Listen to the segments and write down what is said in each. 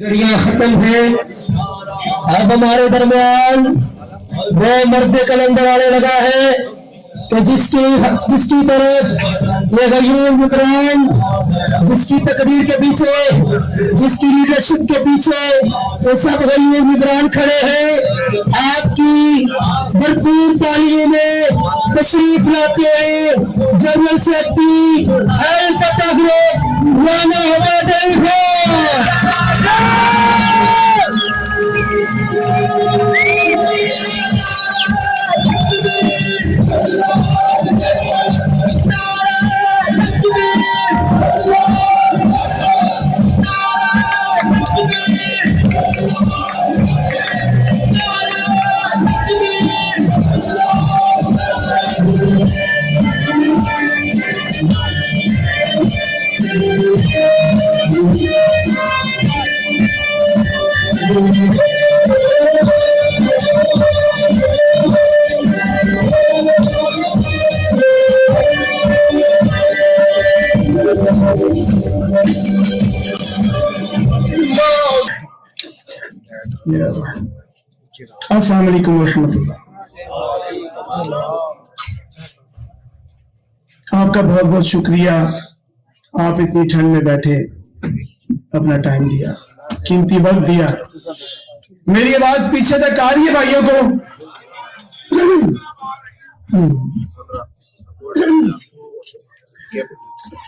खत्म है। अब हमारे दरमियान वो मर्द कलंदर आने लगा है कि जिसकी तरफ ये गयूम इमरान, जिसकी तकदीर के पीछे, जिसकी लीडरशिप के पीछे तो सब गयूम इमरान खड़े हैं। आपकी भरपूर तालियों में तशरीफ लाते हुए जनरल सेक्रेटरी अल फतह ग्रुप राना हवादर है। अस्सलाम वालेकुम रहमतुल्लाह। आपका बहुत बहुत शुक्रिया, आप इतनी ठंड में बैठे अपना टाइम दिया, कीमती वक्त दिया। मेरी आवाज पीछे तक आ रही है भाइयों को?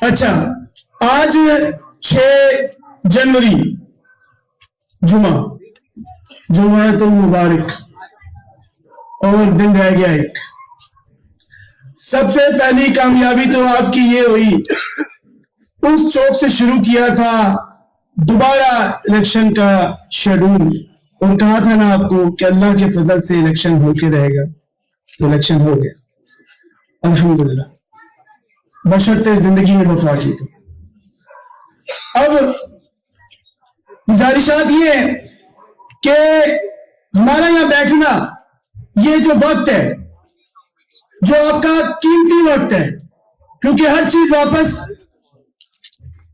अच्छा, आज 6 जनवरी जुम्मतुल मुबारक और दिन रह गया एक। सबसे पहली कामयाबी तो आपकी ये हुई, उस चौक से शुरू किया था दोबारा इलेक्शन का शेड्यूल और कहा था ना आपको कि अल्लाह के फजल से इलेक्शन होके रहेगा, तो इलेक्शन हो गया अल्हम्दुलिल्लाह, बशर्ते जिंदगी में वफा की। तो अब गुजारिशात ये है कि हमारा यहां बैठना, ये जो वक्त है, जो आपका कीमती वक्त है, क्योंकि हर चीज वापस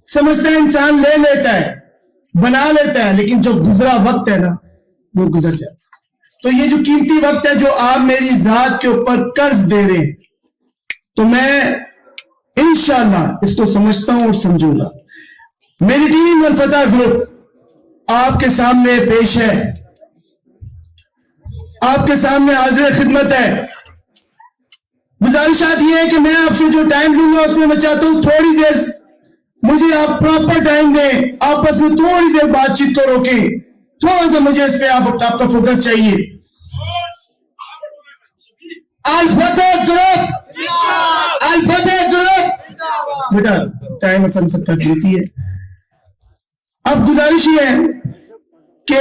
समझता है इंसान, ले लेता है, बना लेता है, लेकिन जो गुजरा वक्त है ना वो गुजर जाता है। तो ये जो कीमती वक्त है जो आप मेरी जात के ऊपर कर्ज दे रहे हैं, तो मैं इंशाअल्लाह इसको समझता हूं और समझूंगा। मेरी टीम अल फतह ग्रुप आपके सामने पेश है, आपके सामने हाजिर खिदमत है। गुजारिशात ये है कि मैं आपसे जो टाइम लूंगा उसमें मैं चाहता हूं थोड़ी देर मुझे आप प्रॉपर टाइम दें, आपस में थोड़ी देर बातचीत को रोकें, थोड़ा सा मुझे इस पे आपका फोकस चाहिए। अल फतह ग्रुप बेटा, टाइम असल सबका कीमती है। अब गुजारिश ये है कि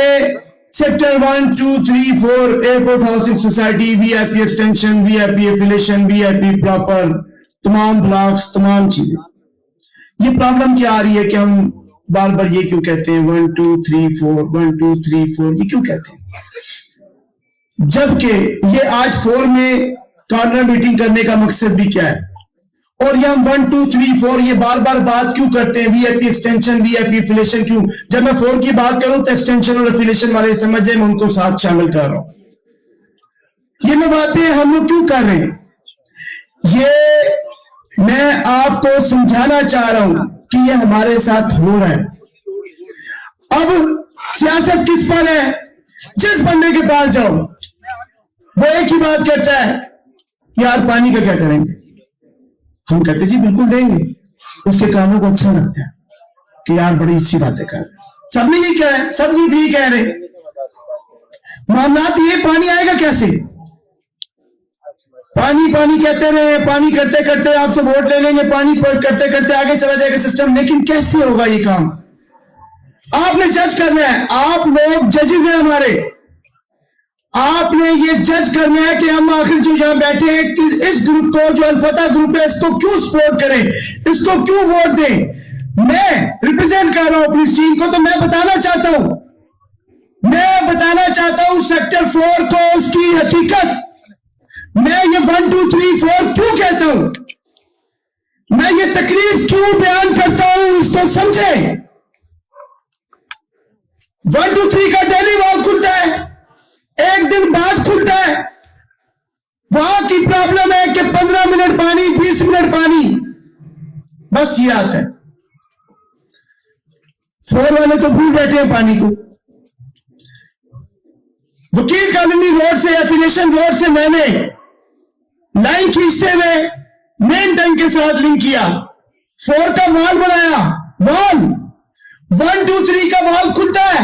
sector 1, 2, 3, 4 airport housing society, VIP extension, VIP affiliation, VIP proper, तमाम ब्लॉक्स, तमाम चीजें, ये प्रॉब्लम क्या आ रही है कि हम बार बार ये क्यों कहते हैं 1 2 3 4 1 2 3 4, ये क्यों कहते हैं, जबकि ये आज 4 में कॉर्नर मीटिंग करने का मकसद भी क्या है, और ये हम 1 2 3 4 ये बार बार बात क्यों करते हैं, वीआईपी एक्सटेंशन, वीआईपी एफिलिएशन क्यों? जब मैं 4 की बात करूं तो एक्सटेंशन और एफिलिएशन वाले समझ जाए, मैं उनको साथ शामिल कर रहा हूं। ये मैं बातें हम लोग क्यों कर रहे हैं, ये मैं आपको समझाना चाह रहा हूं कि ये हमारे साथ हो रहा है। अब सियासत किस पर है? जिस बंदे के पास जाओ वो एक ही बात कहता है, यार पानी का क्या करेंगे? हम कहते जी बिल्कुल देंगे। उसके कानों को अच्छा लगता है कि यार बड़ी अच्छी बातें कर, सबने ये क्या है, सब ग्रुप ये कह रहे। मामला ये पानी आएगा कैसे? पानी पानी कहते रहे, पानी करते करते आपसे वोट ले लेंगे, पानी करते करते आगे चला जाएगा सिस्टम, लेकिन कैसे होगा ये काम? आपने जज करना है, आप लोग जजेस हैं हमारे, आपने ये जज करना है कि हम आखिर जो यहां बैठे हैं कि इस ग्रुप को, जो अल फतह ग्रुप है, इसको क्यों सपोर्ट करें, इसको क्यों वोट दें। मैं रिप्रेजेंट कर रहा हूं अपनी टीम को, तो मैं बताना चाहता हूं सेक्टर 4 को उसकी हकीकत। मैं ये 1 2 3 4 क्यों कहता हूं, मैं ये तकलीफ क्यों बयान करता हूं, इसको समझे। 1 2 3 का डेली वाल्व खुलता है, एक दिन बाद खुलता है। वहां की प्रॉब्लम है कि 15 मिनट पानी, 20 मिनट पानी, बस ये आता है। 4 वाले तो भूल बैठे हैं पानी को। वकील कॉलोनी रोड से, एफिलिएशन रोड से मैंने लाइन खींचते हुए मेन टैंक के साथ लिंक किया, 4 का वाल बनाया, वाल 1 2 3 का वाल खुलता है,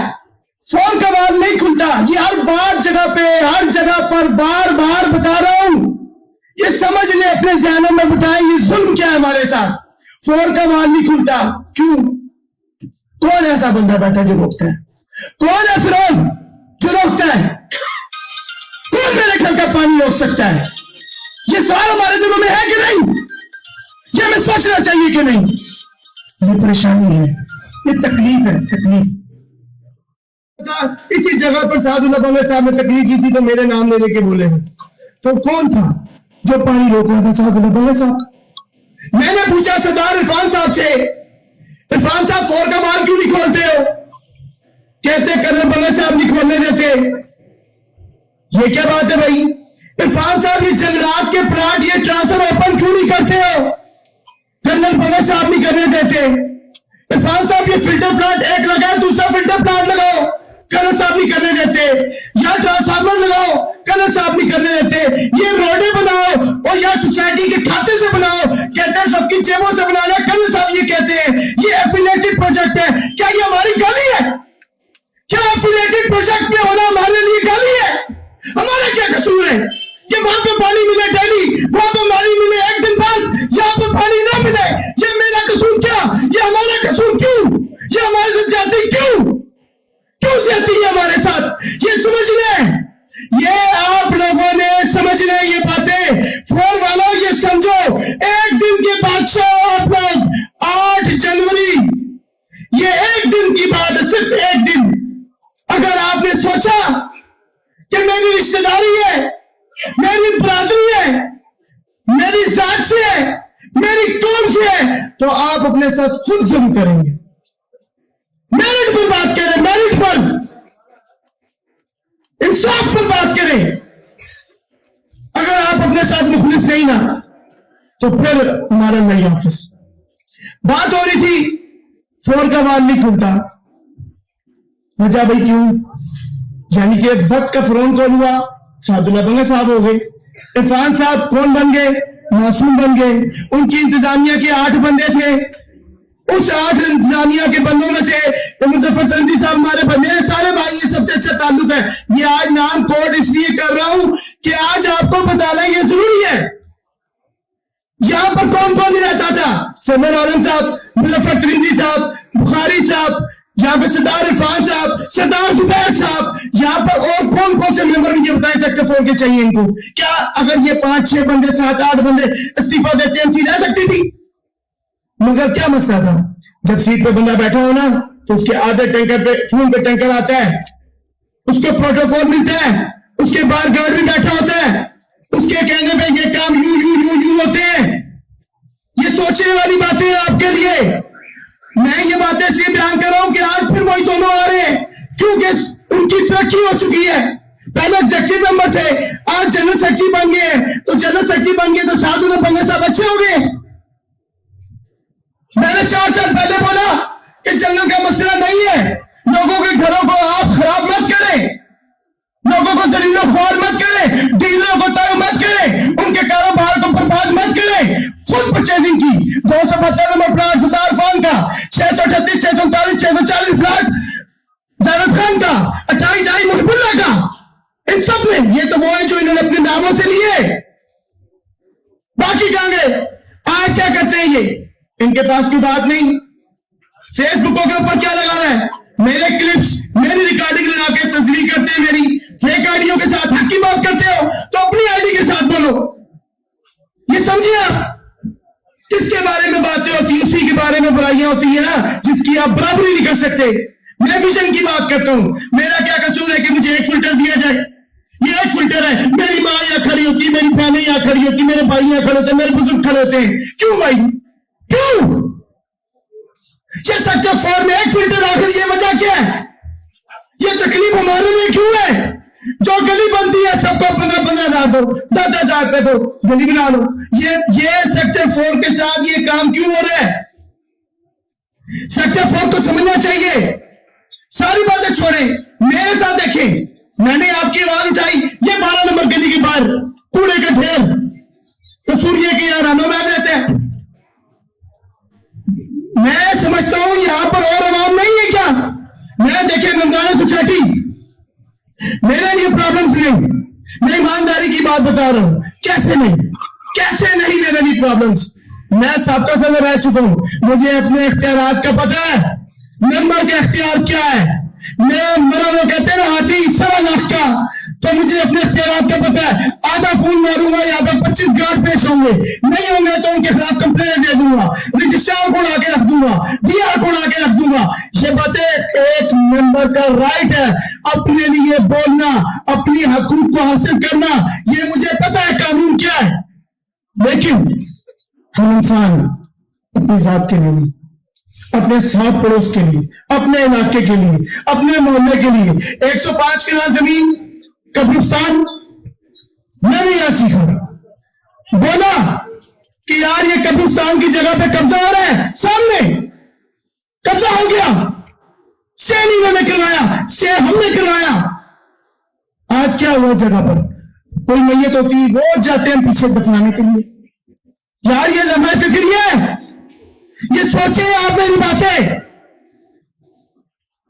4 का वाल नहीं खुलता। ये हर बार जगह पे, हर जगह पर बार बार बता रहा हूं, ये समझ ले, अपने ज़हनों में बिठाएं ये जुल्म क्या है हमारे साथ। 4 का वाल नहीं खुलता, क्यों? कौन ऐसा बंदा बैठा जो रोकता है? कौन है फिरौन जो रोकता है? कौन मेरे घर का पानी रोक सकता है? ये सवाल हमारे दिलों में है कि नहीं? ये हमें सोचना चाहिए कि नहीं? ये परेशानी है, ये तकलीफ है, तकलीफ। इसी जगह पर सादुल्लाह बंगला साहब ने तकलीफ की थी तो मेरे नाम ले लेके बोले हैं। तो कौन था जो पानी रोक रहा था? सादुल्लाह बंगला साहब। मैंने पूछा सरदार इरफान साहब से, इरफान साहब 4 का वाल क्यों नहीं खोलते हो? कहते कर्नल बंगला साहब नहीं खोलने देते। ये क्या बात है भाई? इरफान साहब ये जंगलात के प्लांट, ये ट्रांसफर ओपन क्यों नहीं करते हो? कर्नल बंगला साहब नहीं करने देते। इरफान साहब ये फिल्टर प्लांट एक लगाए, दूसरा फिल्टर प्लांट लगाओ, कर्नल साहब नहीं करने देते। या ट्रांसफार्मर लगाओ, कर्नल साहब नहीं करने देते। ये रोडें बनाओ और या सोसाइटी के खाते से बनाओ, कहते हैं सबकी जेबों से बनाना, कर्नल साहब ये कहते हैं। ये एफिलिएटेड प्रोजेक्ट है, क्या ये हमारी गाली है? क्या एफिलिएटेड प्रोजेक्ट में होना हमारे लिए गाली है? हमारा क्या कसूर है? ये वहां पे पानी मिले डेली, वहां पे पानी मिले एक दिन बाद, यहाँ पे पानी ना मिले, ये मेरा कसूर क्या? ये हमारा कसूर क्यों? ये हमारे साथ जाती क्यों? क्यों जाती है हमारे साथ? ये समझ लें, ये आप लोगों ने समझ लें ये बातें। 4 वालों ये समझो, एक दिन के बादशाह आप लोग। 8 जनवरी, ये एक दिन की बात है, सिर्फ एक दिन। अगर आपने सोचा कि मेरी रिश्तेदारी है, मेरी बरादरी है, मेरी जात से है, मेरी कौम से है, तो आप अपने साथ खुद जुल्म करेंगे। मेरिट पर बात करें, मेरिट पर, इंसाफ पर बात करें। अगर आप अपने साथ मुखलिस नहीं ना, तो फिर हमारा नई ऑफिस। बात हो रही थी 4 का वाल नहीं खुलता, वजह भाई क्यों? यानी कि वक्त का फिरौन कौन हुआ? सादुल्लाह बंगला साहब हो गए। इरफान साहब कौन बन गए? मासूम बन गए। उनकी इंतजामिया के 8 बंदे थे, उस 8 इंतजामिया के बंदों में से मुजफ्फर तरंदी साहब हमारे, मेरे सारे भाई, ये सबसे अच्छा ताल्लुक है। ये आज नाम कोड इसलिए कर रहा हूं कि आज आपको बताना ये जरूरी है। यहां पर कौन कौन नहीं रहता था? समर आलम साहब, मुजफ्फर तरंदी साहब, बुखारी साहब, यहाँ पे सरदार इरफान साहब, सरदार जुबैर साहब, यहाँ पर और कौन कौन से मेंबर मुझे बताए सेक्टर 4 के चाहिए इनको? क्या अगर ये 5-6 बंदे, 7-8 बंदे इस्तीफा देते हैं, रह सकती थी? मगर क्या मसला था? जब सीट पे बंदा बैठा हो ना, तो उसके आधे टैंकर पे, फोन पे टैंकर आता है, उसको प्रोटोकॉल मिलता है, उसके बाहर गार्ड भी बैठा होता है, उसके कहने पे ये काम यू होते हैं। ये सोचने वाली बातें हैं आपके लिए। मैं ये बातें इसलिए बयान कर रहा हूं कि आज फिर वही दोनों आ रहे हैं, क्योंकि उनकी तरक्की हो चुकी है। पहले एग्जीक्यूटिव मेंबर थे, आज जनरल सेक्रेटरी बन गए हैं, तो जनरल सेक्रेटरी बन गए तो सादुल्लाह बंगला साहब अच्छे हो गए। मैंने 4 साल पहले बोला कि जंगल का मसला नहीं है, लोगों के घरों को आप खराब मत करें, लोगों को जलीलो ख्वार मत करें, डीलरों को तंग मत करें, उनके कारोबार को बर्बाद मत करें। खुद परचेजिंग की 272 नंबर प्लाट सरदार खान का, 638, 639, 640 प्लाट जावेद खान का, 28 आई मुहबुल्ला का, इन सब में ये तो वो है जो इन्होंने अपने नामों से लिए। बाकी कहां गए? आज क्या करते हैं ये? इनके पास कोई बात नहीं। फेसबुकों के ऊपर क्या लगा रहा है? मेरे क्लिप्स, मेरी रिकॉर्डिंग लगा के तस्वीर करते हैं, मेरी फेक आईडियों के साथ हक की बात करते हो तो अपनी आईडी के साथ बोलो। ये समझिए आप किसके बारे में बातें होती है? उसी के बारे में बुराइयां होती है ना जिसकी आप बराबरी नहीं कर सकते। मैं विजन की बात करता हूं। मेरा क्या कसूर है कि मुझे एक फिल्टर दिया जाए? ये एक फिल्टर है। मेरी माँ यहाँ खड़ी होती है, मेरी बहनें यहाँ खड़ी होती, मेरे भाई यहाँ खड़े होते हैं, मेरे बुजुर्ग खड़े होते हैं। क्यों भाई? क्यों? ये सेक्टर 4 में एक फिल्टर, आखिर ये वजह क्या है? ये तकलीफ हमारे लिए क्यों है? जो गली बनती है सबको 15,000 दो, 10,000 रुपए दो, गली बना लो। ये सेक्टर 4 के साथ ये काम क्यों हो रहा है? सेक्टर 4 को समझना चाहिए। सारी बातें छोड़ें, मेरे साथ देखें। मैंने आपकी आवाज उठाई, ये 12 नंबर गली के बाहर कूड़े के ढेर, कसूर ये कि यार रानो बैठ रहते हैं। मैं समझता हूं यहां पर और आवाम नहीं है क्या? मैं देखे नंदाना सोसाइटी, मेरे लिए प्रॉब्लम्स नहीं, मैं ईमानदारी की बात बता रहा हूं। कैसे नहीं मेरे लिए प्रॉब्लम्स। मैं साबका सदर रह चुका हूं, मुझे अपने इख्तियारात का पता है। मेंबर का इख्तियार क्या है? मैं मेरा वो कहते हैं ना हाथी 1.25 लाख का, तो मुझे अपने इख्तियारात का पता है। आधा फोन मारूंगा, यहाँ पर 25 गार्ड पेश होंगे, नहीं होंगे तो उनके खिलाफ कंप्लेन दे दूंगा, रजिस्ट्रार को लाके रख दूंगा, डीआर को लाके रख दूंगा। ये बातें एक मेंबर का राइट है, अपने लिए बोलना, अपनी हकूक को हासिल करना, ये मुझे पता है कानून क्या है। लेकिन हम इंसान अपनी जात के लिए, अपने साथ पड़ोस के लिए, अपने इलाके के लिए, अपने मोहल्ले के लिए 105 कनाल जमीन कब्रिस्तान मैंने यहाँ चीखा, बोला कि यार ये कब्रिस्तान की जगह पे कब्जा हो रहा है, सामने कब्जा हो गया, स्टे इन्होंने करवाया, स्टे हमने करवाया। आज क्या हुआ? जगह पर कोई मैयत होती, रोज जाते हैं पीछे दफनाने के लिए। यार ये लम्हा फिक्रिया है, ये सोचे आप मेरी बातें।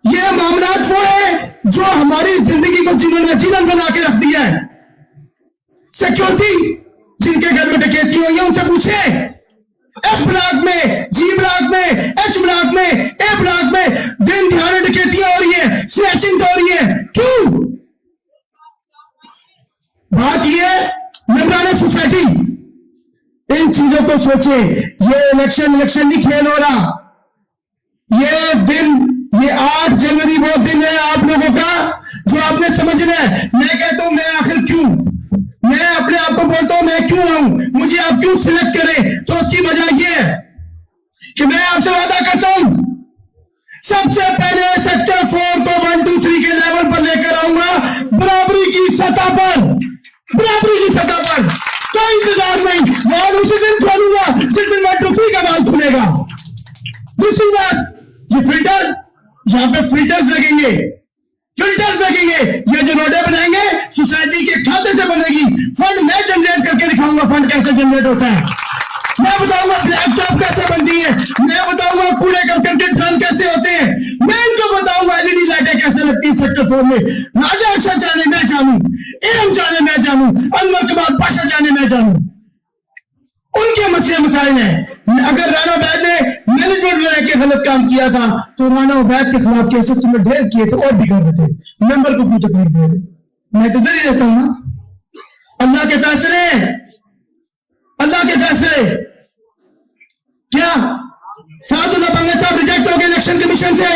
ये मामलात वो है जो हमारी जिंदगी को जिन्होंने जीवन बना के रख दिया है। सिक्योरिटी जिनके घर में डकैती हुई है उनसे पूछे, एफ ब्लॉक में, जी ब्लॉक में, एच ब्लॉक में, ए ब्लॉक में दिन दिहाड़े डकैतियां हो रही है, स्नैचिंग हो रही है, क्यों? बात ये मेंबरान सोसाइटी इन चीजों को सोचे। ये इलेक्शन नहीं खेल हो रहा। ये दिन, ये 8 जनवरी वो दिन है आप लोगों का जो आपने समझना है। मैं कहता हूं, मैं आखिर क्यों, मैं अपने आप को बोलता हूं मैं क्यों आऊं, मुझे आप क्यों सिलेक्ट करें? तो उसकी वजह यह है कि मैं आपसे वादा करता हूं, सबसे पहले सेक्टर 4 को 1, 2, 3 के लेवल पर लेकर आऊंगा, बराबरी की सतह पर, बराबरी की सतह पर। कोई इंतजार नहीं, वाल उसी दिन खोलूंगा जिस दिन 1, 2, 3 का वाल खुलेगा। दूसरी बात, ये फिल्टर, यहां पे फिल्टर्स लगेंगे, ये जो रोडें बनाएंगे सोसाइटी के खाते से बनेगी। फंड मैं जनरेट करके दिखाऊंगा, फंड कैसे जनरेट होता है। मैं बताऊंगा ब्लैक टॉप कैसे बनती है, मैं बताऊंगा कूड़े करकट के ड्रम कैसे होते हैं, मैं इनको बताऊंगा एलईडी लाइटें कैसे लगती है सेक्टर 4 में। राजा अरशद जाने मैं जानूं, एम जाने मैं जानूं, अनवर कमाल पाशा जाने मैं जानूं, उनके मसले मसाइल हैं। अगर राना उबैद ने मैनेजमेंट में रह के गलत काम किया था तो राना उबैद के खिलाफ केसेस तुमने ढेर किए थे और भी कर रहे थे, मेंबर को क्यों तकलीफ दे रहे? मैं तो इधर ही रहता हूं ना। अल्लाह के फैसले, अल्लाह के फैसले। क्या सादुल्लाह बंगला साहब रिजेक्ट हो गए इलेक्शन कमीशन से,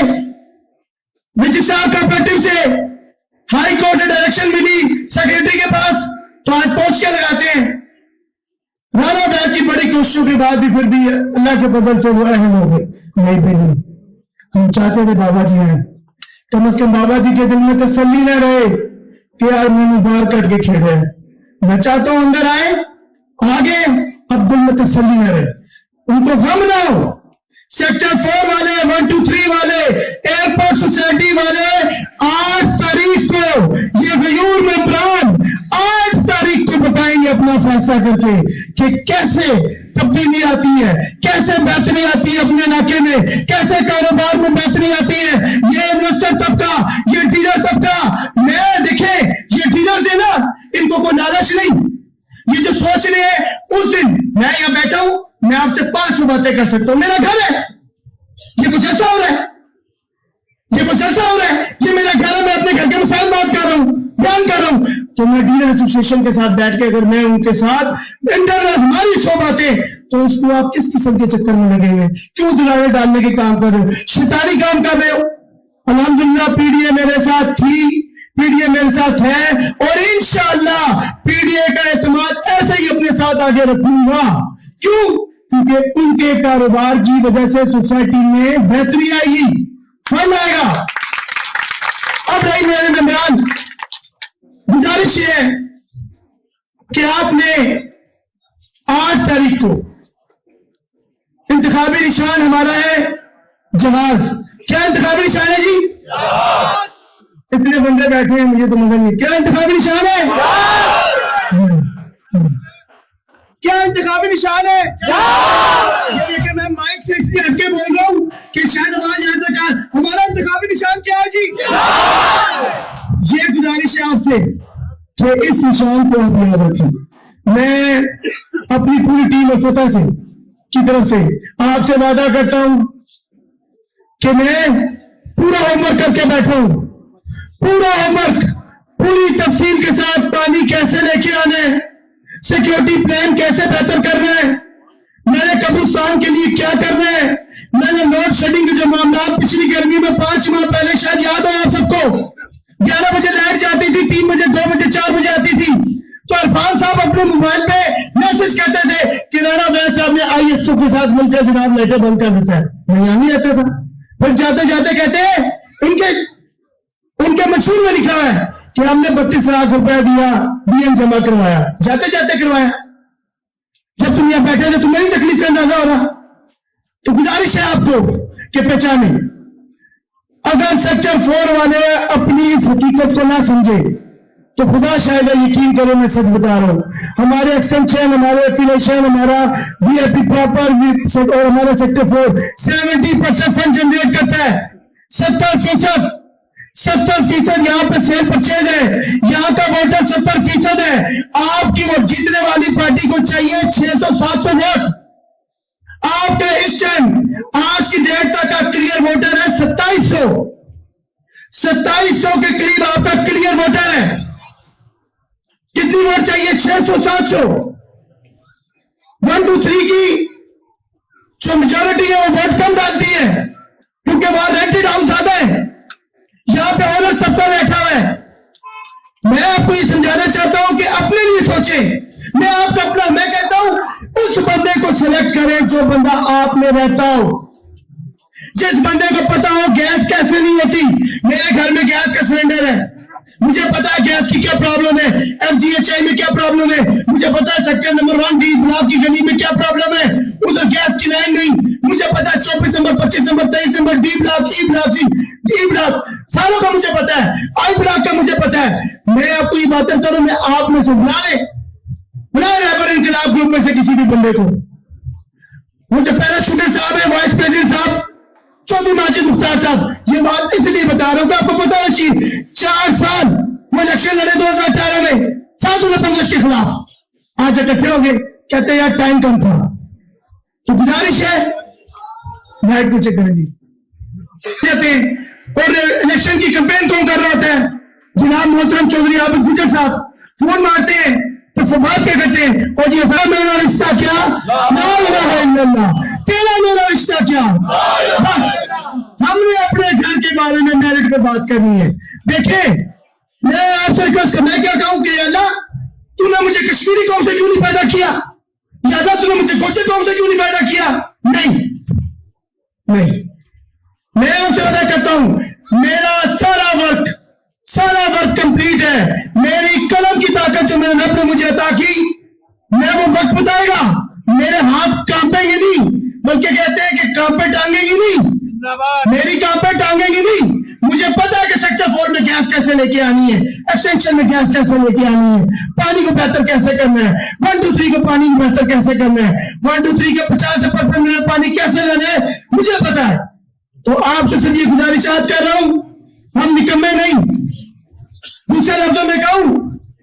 रजिस्ट्रार कोऑपरेटिव से, हाई कोर्ट से डायरेक्शन मिली सेक्रेटरी के पास, तो आज पोस्ट क्या लगाते हैं? राना उबैद की बड़ी कोशिशों के बाद भी फिर भी अल्लाह के फजल से वो अहम हो गए। नहीं भी नहीं, हम चाहते थे बाबा जी हैं, कम से कम बाबा जी के दिल में तसल्ली न रहे कि यार मैंने बाहर कट के खेले। मैं चाहता हूं अंदर आए, आगे, अब दिल में तसल्ली न रहे, उनको गम ना हो। सेक्टर 4 वाले, 1, 2, 3 वाले, एयरपोर्ट सोसाइटी वाले 8 तारीख को ये गयूर मेंबरान 8 तारीख को बताएंगे अपना फैसला करके कि कैसे तब्दीली आती है, कैसे बेहतरी आती है अपने इलाके में, कैसे कारोबार में बेहतरी आती है। ये इन्वेस्टर तबका, ये डीलर तबका, मैं देखे ये डीलर्स है ना, इनको कोई लालच नहीं, ये जो सोच रहे हैं उस दिन मैं यहां बैठा हूं, मैं आपसे 500 बातें कर सकता हूं, मेरा घर है, ये कुछ ऐसा हो रहा है, ये कुछ ऐसा हो रहा है, ये मेरा घर है, मैं अपने घर के मसाइल बात कर रहा हूं, बयान कर रहा हूं। तो मैं डीलर एसोसिएशन के साथ बैठ के अगर मैं उनके साथ इंटरनल हमारी 100 बातें, तो उसको आप किस किस्म के चक्कर में लगे हुए, क्यों दिलावे डालने के काम कर रहे हो, शैतानी काम कर रहे हो। अल्हम्दुलिल्लाह पीडीए मेरे साथ थी, पीडीए मेरे साथ है और इंशाअल्लाह पीडीए का एतमाद ऐसे ही अपने साथ आगे रखूंगा। क्यों? क्योंकि उनके कारोबार की वजह से सोसाइटी में बेहतरी आएगी, फल आएगा। अब भाई मेरे मेहमान, गुजारिश ये है कि आपने 8 तारीख को इंतखाबी निशान हमारा है जहाज। क्या इंतखाबी निशान है जी? इतने बंदे बैठे हैं, मुझे तो मजा नहीं। क्या इंतखाबी निशान है? क्या इंतखाबी निशान है? ये देखिए, मैं माइक से इसलिए हटके बोल रहा हूं कि शायद आवाज यहाँ तक आए। हमारा इंतखाबी निशान क्या है जी? ये गुजारिश है आपसे कि इस निशान को आप याद रखें। मैं अपनी पूरी टीम और फतह से की तरफ से आपसे वादा करता हूं कि मैं पूरा होमवर्क करके बैठा हूं, पूरा होमवर्क, पूरी तफसील के साथ। पानी कैसे लेके आना है, सिक्योरिटी प्लान कैसे बेहतर करना है, मैंने कब्रिस्तान के लिए क्या करना है, मैंने लोड शेडिंग के जो मामला पिछली गर्मी में 5 माह पहले, शायद याद हो आप सबको, 11 बजे लाइट जाती थी, 3 बजे, 2 बजे, 4 बजे आती थी, तो इरफान साहब अपने मोबाइल पे मैसेज करते थे कि राणा वैद साहब ने ISO के साथ मिलकर जनाब लाइटें बंद कर देता है। मैं यहां नहीं रहता था। फिर जाते जाते कहते हैं उनके मशहूर में लिखा है कि हमने 32 लाख रुपया दिया, DM जमा करवाया। जाते जाते करवाया। जब तुम यहां बैठे थे तुम्हें नहीं तकलीफ का अंदाजा हो रहा? तो गुजारिश है आपको कि पहचाने। अगर सेक्टर 4 वाले अपनी इस हकीकत को ना समझे तो खुदा शायद यकीन करो, मैं सच बता रहा हूं, हमारे एक्सटेंशन, हमारे एफिलिएशन, हमारा VIP प्रॉपर और हमारा सेक्टर 4 70% फंड जनरेट करता है। 70% यहाँ पे सेल परचेज है, यहाँ का वोटर 70% है। आपकी वो जीतने वाली पार्टी को चाहिए 600-700 वोट। आपके इस टाइम आज की डेट तक का क्लियर वोटर है 2700। 2700 के करीब आपका क्लियर वोटर है। कितनी वोट चाहिए? 600-700। 1, 2, 3 की जो मेजोरिटी है वो वोट कम डालती है क्योंकि वहां रेंटेड हाउस ज्यादा है, यहां पे ऑनर सबका बैठा हुआ है। मैं आपको ये समझाना चाहता हूं कि अपने लिए सोचें। मैं कहता हूं उस बंदे को सिलेक्ट करें जो बंदा आप में रहता हो, जिस बंदे को पता हो गैस कैसे नहीं होती। मेरे घर में गैस का सिलेंडर है, मुझे पता है गैस की क्या प्रॉब्लम है, FGHI में क्या प्रॉब्लम है, मुझे पता है सेक्टर नंबर 1 D ब्लॉक की गली में क्या प्रॉब्लम है, उधर गैस की लाइन नहीं। मुझे पता है 24 number, 25 number, 23 number D block, E block, D block, सारों का मुझे पता है, I ब्लॉक का मुझे पता है। मैं आपको ये बात करता हूं, मैं आप में से बुलाए रहबर इनकलाब ग्रुप में से किसी भी बंदे को। मुझे पहला शूटर साहब है, वाइस प्रेसिडेंट साहब, चौधरी माजिद मुख्तार साहब, ये बात इसलिए बता रहा हूं कि आपको पता होना चाहिए। 4 साल वो इलेक्शन लड़े 2018 में साधु बंगश के खिलाफ। आज इकट्ठे हो गए, कहते यार टाइम कम था। तो गुजारिश है, लाइट को चेक करेंगे। और इलेक्शन की कैंपेन कौन कर रहा था? जनाब मोहतरम चौधरी आबिद गुजर साहब फोन मारते हैं तो फवाद क्या करते हैं, और ये मेरा रिश्ता क्या, ला इलाहा इल्लल्लाह, तेरा मेरा रिश्ता क्या। बस हमने अपने घर के बारे में मेरिट पे बात करनी है। देखें, मैं आपसे रिक्वेस्ट कर, मैं क्या कहूं कि अल्लाह तूने मुझे कश्मीरी कौम से क्यों नहीं पैदा किया, ज्यादा तूने मुझे गोजर कौम से क्यों नहीं पैदा किया? नहीं, मैं आपसे वादा करता हूं, मेरा सारा वर्क कंप्लीट है। मेरी कलम की ताकत जो मेरे रब ने मुझे अता की, मैं वो वक्त बताएगा, मेरे हाथ कांपेंगे नहीं, बल्कि कहते हैं कि कांपे टांगेंगी नहीं, मेरी कांपे टांगेंगी नहीं। मुझे पता है कि सेक्टर 4 में गैस कैसे लेके आनी है, एक्सटेंशन में गैस कैसे लेके आनी है, पानी को बेहतर कैसे करना है, 1, 2, 3 को पानी को बेहतर कैसे करना है, 1, 2, 3 के 50% मिनट पानी कैसे लेना है, मुझे पता है। तो आपसे सिर्फ ये गुजारिशात कर रहा हूं, हम निकम्मे नहीं। दूसरे लफ्जों में कहूं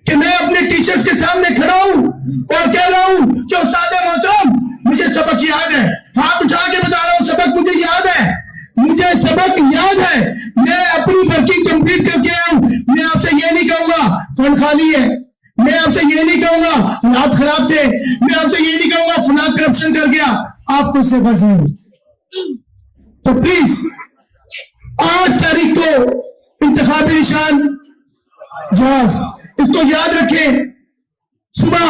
कि मैं अपने टीचर्स के सामने खड़ा हूं और कह रहा हूं कि उस्ताद मोहतरम मुझे सबक याद है, हाथ उठा के बता रहा हूं, सबक मुझे याद है, मुझे सबक याद है, मैं अपनी वर्किंग कंप्लीट करके आया हूं। मैं आपसे ये नहीं कहूंगा फंड खाली है, मैं आपसे ये नहीं कहूंगा हालात खराब थे, मैं आपसे ये नहीं कहूंगा फला करप्शन कर गया, आपको इससे फर्ज नहीं। तो प्लीज 8 तारीख को इंतखाबी निशान जहाज, इसको याद रखें। सुबह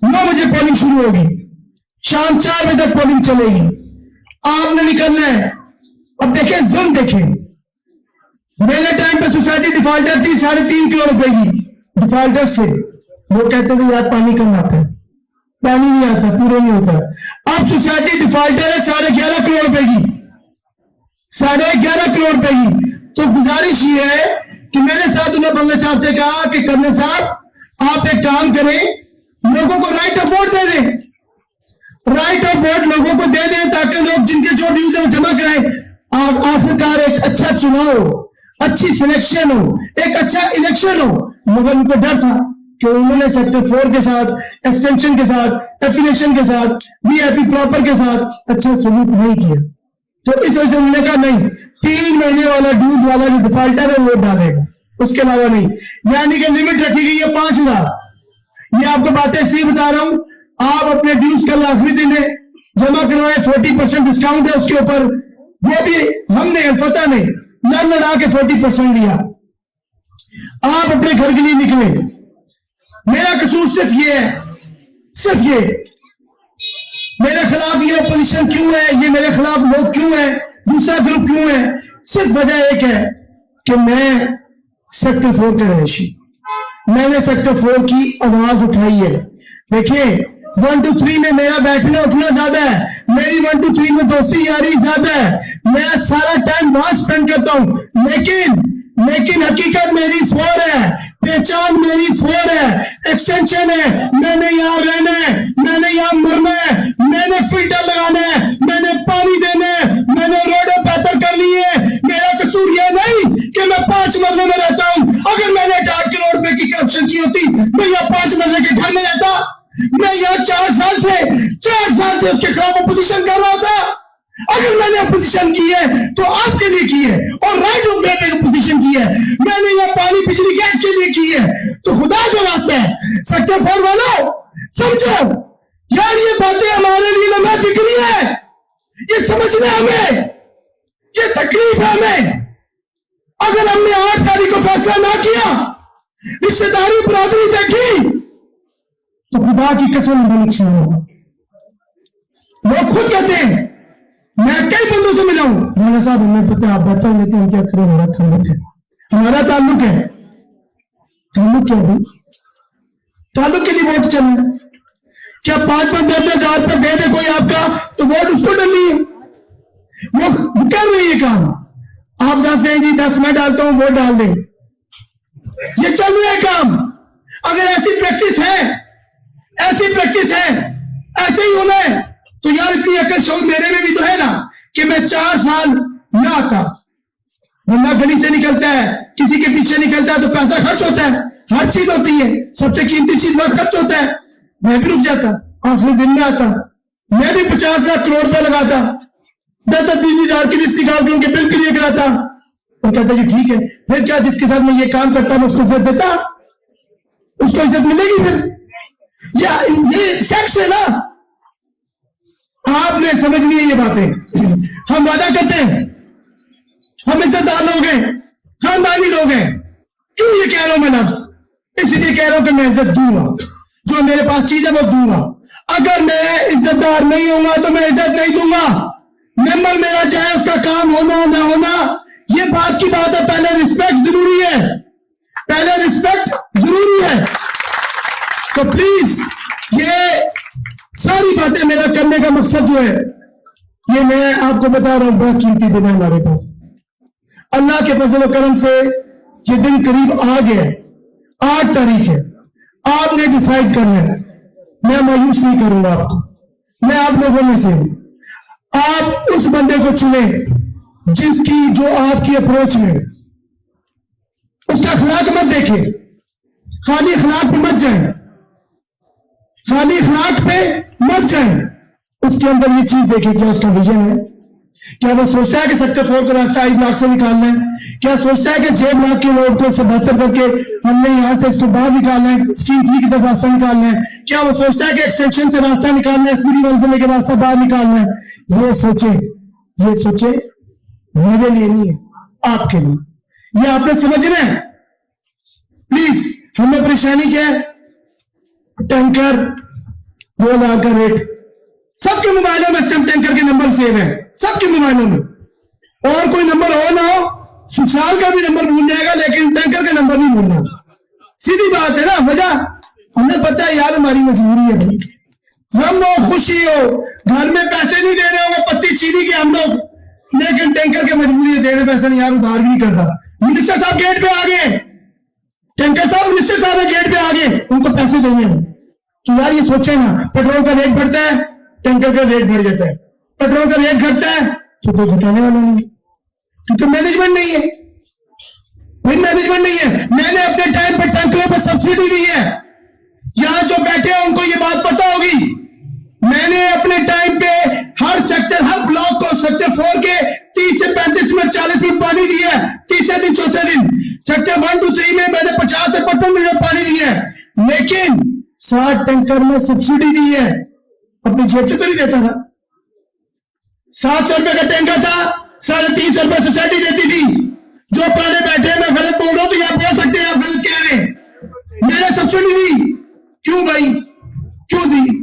9 बजे पोलिंग शुरू होगी, शाम 4 बजे तक पोलिंग चलेगी। आपने निकलना है। अब देखें, जुल्म देखें, मेरे टाइम पे सोसाइटी डिफॉल्टर थी 3.5 करोड़ रुपए की, डिफॉल्टर से वो कहते थे यार पानी कम आता है, पानी नहीं आता, पूरे नहीं होता। अब सोसाइटी डिफॉल्टर है 11.5 करोड़ रुपए की, 11.5 करोड़ रुपए की। तो गुजारिश ये है कि मेरे साथ उन्हें बल्ले साहब से कहा कि करने साहब आप एक काम करें, लोगों को राइट ऑफ वोट दे दें, राइट ऑफ वोट लोगों को दे दें ताकि लोग जिनके जो ड्यूज है जमा कराएं। आखिरकार एक अच्छा चुनाव हो, अच्छी सिलेक्शन हो, एक अच्छा इलेक्शन हो। मगर उनको डर था कि उन्होंने सेक्टर 4 के साथ, एक्सटेंशन के साथ, एफिलिएशन के साथ, वीआईपी प्रॉपर के साथ अच्छा सलूक नहीं किया। तो इस वजह से उन्होंने कहा नहीं, 3 महीने वाला ड्यूज वाला जो डिफॉल्टर है वो डालेगा, उसके अलावा नहीं। यानी कि लिमिट रखी गई है 5,000। ये आपको बातें इसलिए बता रहा हूं, आप अपने ड्यूज कल आखिरी दिन है जमा करवाए, 40% डिस्काउंट है उसके ऊपर, वो भी हमने फतेह ने लड़ लड़ा के 40% लिया। आप अपने घर के लिए निकले, मेरा कसूर सिर्फ ये है, सिर्फ ये, मेरे खिलाफ ये अपोजिशन क्यों है, ये मेरे खिलाफ लोग क्यों है, दूसरा ग्रुप क्यों है, सिर्फ वजह एक है कि मैं सेक्टर 4 का रहिशी, मैंने सेक्टर 4 की आवाज उठाई है। देखिए 1 to 3 में मेरा बैठना उठना ज्यादा है, मेरी 1 to 3 में दोस्ती यारी ज्यादा है, मैं सारा टाइम वहां स्पेंड करता हूं। लेकिन हकीकत मेरी 4 है, पहचान मेरी 4 है, एक्सटेंशन है। मैंने यहाँ रहना है, मैंने यहाँ मरना है, मैंने फिल्टर लगाना है, मैंने पानी देना है, मैंने रोडें बेहतर करनी है। मेरा कसूर यह नहीं कि मैं 5 मरले में रहता हूं। अगर मैंने 8 करोड़ रुपए की करप्शन की होती, मैं यहाँ 5 मरले के घर में रहता। मैं यहाँ 4 साल से उसके खिलाफ अपोजिशन कर रहा था। अगर मैंने अपोजिशन की है तो आपके लिए की है, और राइट ऑफ वे पे अपोजिशन की है। मैंने यहाँ पानी बिजली गैस के लिए की है। तो खुदा का वास्ता है सेक्टर 4 वालों, समझो यार, ये बातें हमारे लिए लम्हा फिक्री है, ये समझना हमें, ये तकलीफ है हमें। अगर हमने 8 तारीख को फैसला ना किया, रिश्तेदारी बरादरी देखी, तो खुदा की कसम में नुकसान होगा। लोग खुद कहते हैं, मैं कई बंदों से मिला हूं, मौलाना साहब हमें पता है आप बता लेते हैं क्या करें, हमारा ताल्लुक है, हमारा ताल्लुक है। ताल्लुक क्या भाई? ताल्लुक के लिए वोट चलना, क्या 5-5, 10-10 हजार रुपये दे दे कोई आपका तो वोट उसको डलनी है? वो कर रही है काम। आप 10 हैं जी, 10 मैं डालता हूं, वोट डाल दें, ये चल रहा है काम। अगर ऐसी प्रैक्टिस है, ऐसे ही होना है, तो यार इतनी अकल शौक मेरे में भी तो है ना कि मैं 4 साल ना आता। बंदा गली से निकलता है, किसी के पीछे निकलता है तो पैसा खर्च होता है, हर चीज होती है, सबसे कीमती चीज वक्त खर्च होता है। मैं भी रुक जाता, आखिरी दिन में आता, मैं भी 50 लाख करोड़ रुपए लगाता, 10-20 हजार की लिस्ट निकाल के उनके बिल क्लियर कराता, और कहता जी ठीक है। फिर क्या, जिसके साथ मैं ये काम करता मैं उसको इज्जत देता, उसको इज्जत मिलेगी फिर? या ये फैक्ट्स है ना, आपने समझनी है ये बातें। हम वादा करते हैं, हम इज्जतदार लोग हैं, खानदानी लोग हैं। क्यों ये कह रहा हूं मैं लफ्ज? इसलिए कह रहा हूं कि मैं इज्जत दूंगा, जो मेरे पास चीज है वो दूंगा। अगर मैं इज्जतदार नहीं होगा तो मैं इज्जत नहीं दूंगा। मेंबर मेरा चाहे उसका काम होना ना होना, ये बात की बात है। पहले रिस्पेक्ट जरूरी है, पहले रिस्पेक्ट जरूरी है। तो प्लीज ये सारी बातें मेरा करने का मकसद जो है, ये मैं आपको बता रहा हूं, बहुत कीमती दिन है हमारे पास। अल्लाह के फजल और करम से ये दिन करीब आ गया, 8 तारीख है। आपने डिसाइड करना है, मैं मायूस नहीं करूंगा आपको, मैं आप लोगों में से हूं। आप उस बंदे को चुने जिसकी जो आपकी अप्रोच में, उसका अखलाक मत देखें, खाली अखलाक पे मत जाए, खाली अखलाक पे मत जाए। उसके अंदर ये चीज देखें, क्या उसका विजन है, क्या वो सोचता है कि सेक्टर 4 का रास्ता 8 लाख से निकालना है, क्या सोचता है कि 6 लाख के रोड को इससे बेहतर करके हमने यहां से इसको बाहर निकालना है, स्ट्रीम 3 की तरफ रास्ता निकालना है, क्या वो सोचता है कि एक्सटेंशन से रास्ता निकालना है, एसपीडी 1 से लेकर रास्ता बाहर निकालना है। ये सोचे मेरे लिए नहीं है, आपके लिए। ये आपने समझना है प्लीज। हमें परेशानी क्या है, टैंकर 2 लाख का रेट, सबके मोबाइलों में स्टैम्प टैंकर के नंबर सेव है, सबके मोबाइलों में, और कोई नंबर हो ना हो ससुराल का भी नंबर भूल जाएगा लेकिन टैंकर का नंबर नहीं भूलना। सीधी बात है ना। वजह हमें पता है यार, हमारी मजबूरी है भाई, हम हो खुशी हो, घर में पैसे नहीं दे रहे होंगे पत्ती चीनी के हम लोग, लेकिन टैंकर के मजबूरी है, देने पैसे नहीं यार, उधार भी नहीं करता। मिनिस्टर साहब गेट पे आ गए, टैंकर साहब मिनिस्टर साहब गेट पे आ गए, उनको पैसे देंगे। तो यार ये सोचे ना, पेट्रोल का रेट बढ़ता है, टैंकर का रेट बढ़ जाता है, पेट्रोल का रेट घटता है तो कोई घटाने वाला नहीं, क्योंकि मैनेजमेंट नहीं है, कोई मैनेजमेंट नहीं है। मैंने अपने टाइम पर टैंकरों पर सब्सिडी दी है, यहां जो बैठे हैं उनको ये बात पता होगी। मैंने अपने टाइम पे हर सेक्टर, हर ब्लॉक को सेक्टर 4 के 30 से 35 मिनट 40 मिनट पानी दिया है, तीसरे दिन चौथे दिन। सेक्टर 1 2 3 में मैंने 50 से 55 मिनट पानी दिया है, लेकिन 60 टैंकर में सब्सिडी दी है, अपनी जेब से तो नहीं देता था। 700 रुपए का टैंकर था, 350 रुपए सोसाइटी देती थी। जो पुराने बैठे मैं गलत बोल रहा हूं तो यहां बोल सकते हैं, आप गलत कह रहे हैं। मैंने सब्सिडी दी, क्यों भाई, क्यों दी?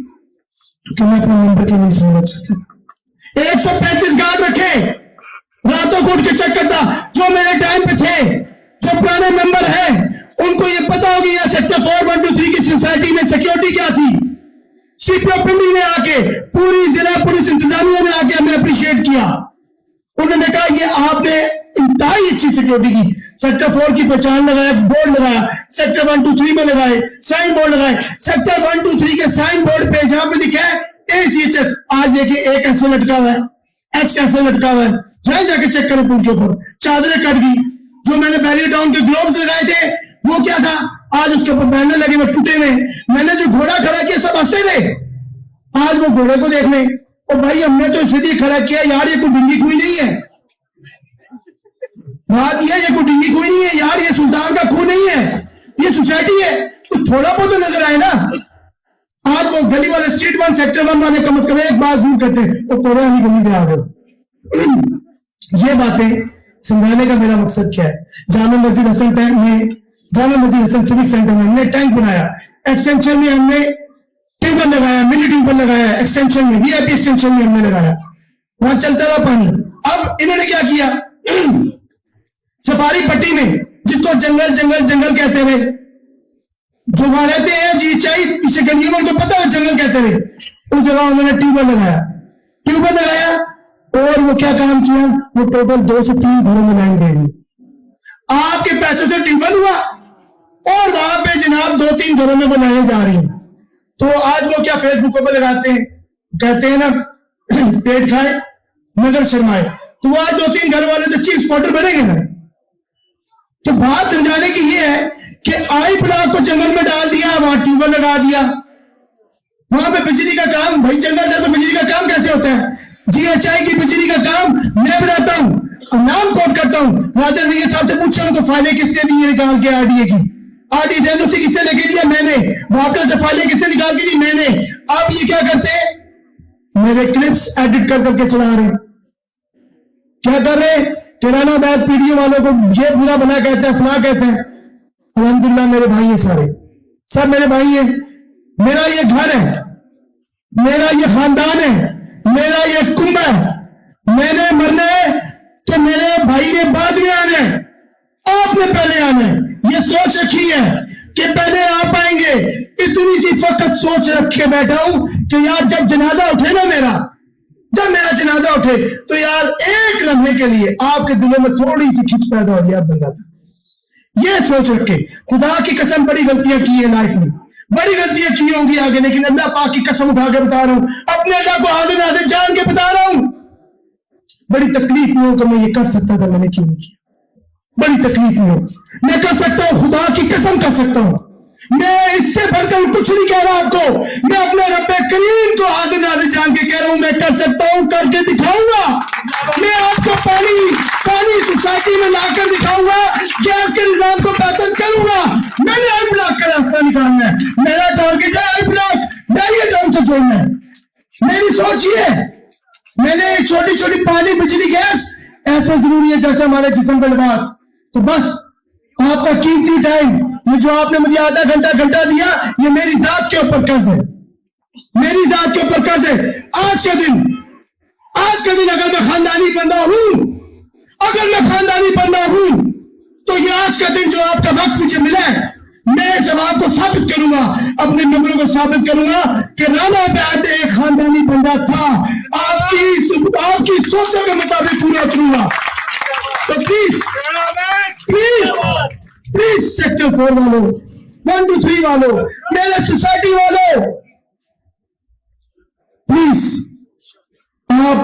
क्योंकि मैं अपने नंबर के नहीं समझ सकता। 135 गार्ड रखे, रातों को उठ के चेक करता। जो मेरे टाइम पे थे, जो पुराने मेंबर हैं, उनको ये पता होगी यहाँ सेक्टर 4 1 2 3 की सोसाइटी में सिक्योरिटी क्या थी। सीपीओ पिंडी ने आके, पूरी जिला पुलिस इंतजामिया ने आके हमें अप्रिशिएट किया। उन्होंने कहा ये आपने इंतहाई अच्छी सिक्योरिटी की। सेक्टर 4 की पहचान लगाया, बोर्ड लगाया, सेक्टर 1 2 3 में लगाए, साइन बोर्ड लगाए। सेक्टर 1 2 3 के साइन बोर्ड पे जहां पे लिखा है ACHS, आज देखिए A कैसे लटका हुआ है, H कैसे लटका हुआ है, जहां जाके चेक करो पुल के ऊपर। चादरें कट गई, जो मैंने बैरियर टाउन के ग्लोव्स लगाए थे वो क्या था, आज उसके ऊपर बैनर लगे हुए टूटे हुए। मैंने जो घोड़ा खड़ा किया सब हंसे थे, आज वो घोड़े को देख ले, और भाई हमने तो इसलिए खड़ा किया यार, ये कोई डिंगी खून नहीं है। बात ये कोई डिंगी खून नहीं है यार, ये सुल्तान का खून नहीं है, ये सोसाइटी है। तो थोड़ा बहुत तो नजर आए ना। आज वो गली वाले स्ट्रीट 1 सेक्टर 1 वाले कम से कम एक बात जरूर करते हैं, तो थोड़ा नहीं गली में आ गए। ये बातें समझाने का मेरा मकसद क्या है। जामा मस्जिद हसन टैंक में, जामा मस्जिद हसन सिविक सेंटर में हमने टैंक बनाया, एक्सटेंशन में हमने ट्यूबवेल लगाया, मिनी ट्यूबवेल लगाया, एक्सटेंशन में VIP एक्सटेंशन में हमने लगाया, वहां चलता रहा पानी। अब इन्होंने क्या किया, सफारी पट्टी में जिसको जंगल जंगल जंगल कहते हुए, जो वहां रहते हैं जी चाई पीछे गलियों में, उनको पता है जंगल कहते हुए, उस जगह उन्होंने ट्यूबवेल लगाया। ट्यूबवेल लगाया और वो क्या काम किया, वो टोटल 2 से 3 घरों में लाइन दे दी। आपके पैसों से ट्यूबवेल हुआ और वहां पे जनाब 2-3 घरों में वो लाइनें जा रही हैं। तो आज वो क्या फेसबुक पर लगाते हैं, कहते हैं ना पेट खाए नजर शर्माए। तो आज 2-3 घर वाले तो चीफ स्पॉटर बनेंगे ना। तो बात समझाने की ये है कि आई ब्लॉक को जंगल में डाल दिया, वहां ट्यूबवेल लगा दिया, वहां पे बिजली का काम, भाई जंगल है तो बिजली का काम कैसे होता है। GHI की बिजली का काम मैं बनाता हूं, नाम कोट करता हूं। राजा रंगीला साहब से पूछा उनको फाइलें किससे दी निकाल के RDA की, RDA से किससे लेके दिया मैंने, वापस से फाइलें किससे निकाल के दी मैंने। अब ये क्या करते हैं, मेरे क्लिप्स एडिट कर करके चला रहे, क्या कर रहे, किराना बैग PDO वालों को ये बुरा भला कहते हैं, फला कहते हैं। अल्हम्दुलिल्लाह मेरे भाई है, सारे सब मेरे भाई है, मेरा ये घर है, मेरा ये खानदान है, मेरा ये कुंभ है। मैंने मरना है तो मेरे भाई ने बाद में आना है, आपने पहले आना है। ये सोच रखी है कि पहले आप आएंगे। इतनी सी फकत सोच रख के बैठा हूं कि यार जब जनाजा उठे ना मेरा, जब मेरा जनाजा उठे तो यार एक लम्हे के लिए आपके दिलों में थोड़ी सी खिंच पैदा हो गया बंदा था। ये सोच रख के खुदा की कसम बड़ी गलतियां की है लाइफ में, बड़ी गलतियां की होंगी आगे, लेकिन अल्लाह पाक की कसम उठा के बता रहा हूं, अपने अल्लाह को हाजिर नाज़िर जान के बता रहा हूं, बड़ी तकलीफ में हो तो मैं ये कर सकता था, मैंने क्यों नहीं किया। बड़ी तकलीफ में हो, मैं कर सकता हूं, खुदा की कसम कर सकता हूं। मैं इससे बढ़कर कुछ नहीं कह रहा आपको, मैं अपने रब्बे करीम को हाजिर नाज़िर जान के कह रहा हूं, मैं कर सकता हूं, करके दिखाऊंगा। मैं आपको पानी सोसाइटी में लाकर दिखाऊंगा, गैस के निजाम को बेहतर करूंगा। मैंने आई ब्लॉक का रास्ता निकालना है, मेरा टारगेट है आई ब्लॉक बैरियर टाउन से जोड़ना है। मेरी सोच ये है, मैंने छोटी छोटी पानी बिजली गैस ऐसा जरूरी है जैसे हमारे जिस्म पे लिबास। तो बस आपका कीमती टाइम, ये जो आपने मुझे आधा घंटा दिया, ये मेरी जात के ऊपर कर्ज है, मेरी जात के ऊपर कर्ज है। आज के दिन अगर मैं खानदानी बंदा हूं, अगर मैं खानदानी बंदा हूं तो ये आज का दिन जो आपका वक्त मुझे मिला है, मैं इस बात को साबित करूंगा, अपने मेंबरों को साबित करूंगा कि राना बैद एक खानदानी बंदा था। आपकी सोचों के मुताबिक पूरा उतरूंगा। तो प्लीज प्लीज प्लीज सेक्टर 4 वालों, 1 2 3 वालों, मेरे सोसाइटी वालों, प्लीज आप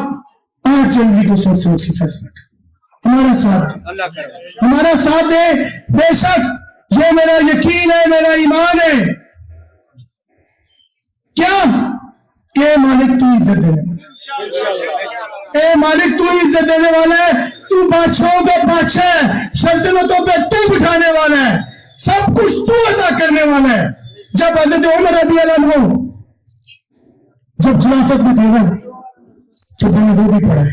8 जनवरी को सोच समझ के फैसला करें, हमारा साथ दे। बेशक ये मेरा यकीन है, मेरा ईमान है क्या कि मालिक तू इज्जत देने वाला है, मालिक तू इज्जत देने वाला है, तू बादशाहों का बादशाह है, सल्तनतों पे तू बिठाने वाला है, सब कुछ तू अदा करने वाला है। जब हजरत उमर रज़ियल्लाहु अन्हु जब खिलाफत में थे ना, तो मैंने भी पढ़ा है।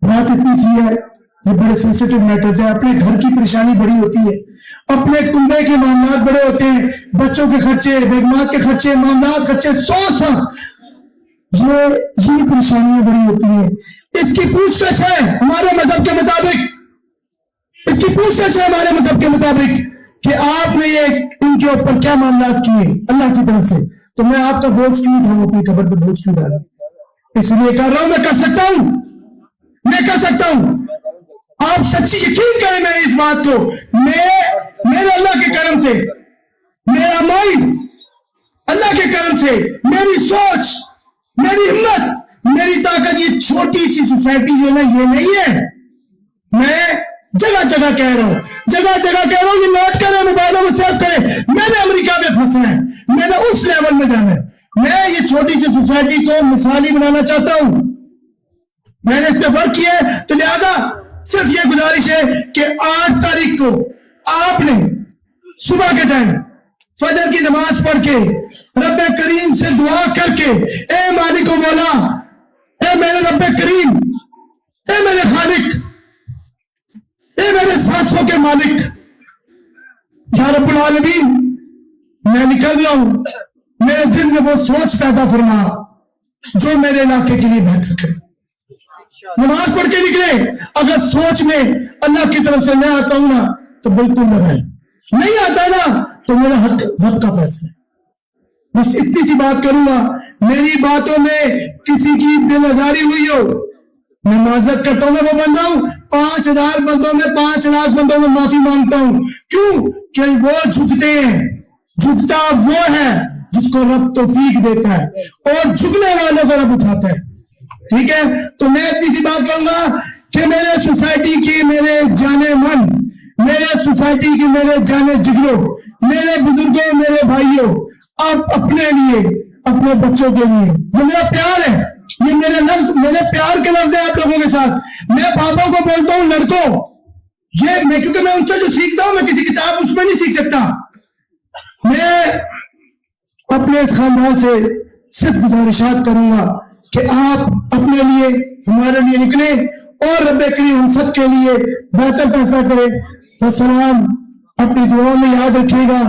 बात इतनी सी है, ये बड़े सेंसिटिव मैटर्स है। अपने घर की परेशानी बड़ी होती है, अपने कुंबे के मामलात बड़े होते हैं, बच्चों के खर्चे, बेगमात के खर्चे, मामलात खर्चे, 100 ये परेशानियां बड़ी होती है। इसकी पूछताछ है हमारे मजहब के मुताबिक, इसकी पूछताछ है हमारे मजहब के मुताबिक कि आपने ये इनके ऊपर क्या मामलात किए अल्लाह की तरफ से, तो मैं आपका बोझ क्यों उठाऊं, अपनी कब्र पर बोझ क्यों डालूं? इसलिए कर रहा हूं, मैं कर सकता हूं, मैं कर सकता हूं। आप सच्ची यकीन करें मेरी इस बात को, मैं मेरे अल्लाह के करम से, मेरा माइंड अल्लाह के करम से, मेरी सोच, मेरी हिम्मत, मेरी ताकत, ये छोटी सी सोसाइटी जो है ना, ये नहीं है। मैं जगह जगह कह रहा हूं, जगह जगह कह रहा हूं, ये नोट करें, मोबाइलों में सेव करें, मैंने अमेरिका में फंसना है, मैंने उस लेवल में जाना है। मैं ये छोटी सी सोसाइटी को मिसाली बनाना चाहता हूं, मैंने इस पे वर्क किया है, तो लिहाजा सिर्फ ये गुजारिश है कि 8 तारीख को आपने सुबह के टाइम फजर की नमाज पढ़ के रब्बे करीम से दुआ करके, ए मालिक ओ मौला, ए मेरे रब्बे करीम, ए मेरे खालिक, ए मेरे सांसों के मालिक, या रब्बुल आलमीन, मैं निकल रहा हूं, मेरे दिल में वो सोच पैदा फरमा जो मेरे इलाके के लिए बेहतर करे। नमाज पढ़ के निकले, अगर सोच में अल्लाह की तरफ से मैं आता हूं ना, तो बिल्कुल नहीं आता ना, तो मेरा हक का फैसला है। बस इतनी सी बात करूंगा, मेरी बातों में किसी की दिल आजारी हुई हो, मैं माजरत करता हूं, मैं वो बंदा हूं 5000 बंदों में 5 लाख बंदों में माफी मांगता हूं। क्यों? कि वो झुकते हैं, झुकता वो है जिसको रब तौफीक देता है, और झुकने वालों को रब उठाता है। ठीक है, तो मैं इतनी सी बात कहूंगा कि मेरे सोसाइटी की मेरे जाने मन, मेरे सोसाइटी की मेरे जाने जिगरों, मेरे बुजुर्गों, मेरे भाइयों, आप अपने लिए, अपने बच्चों के लिए, ये मेरा प्यार है, ये मेरे लफ्ज, मेरे प्यार के लफ्ज है आप लोगों के साथ। मैं पापा को बोलता हूं लड़कों, ये मैं, क्योंकि मैं उनसे जो सीखता हूं मैं किसी किताब उसमें नहीं सीख सकता। मैं अपने इस खानदान से सिर्फ गुजारिशात करूंगा कि आप अपने लिए, हमारे लिए निकले और रब्बे करीम हम सब के लिए बेहतर फैसला करें। वस्सलाम, अपनी दुआ में याद रखिएगा।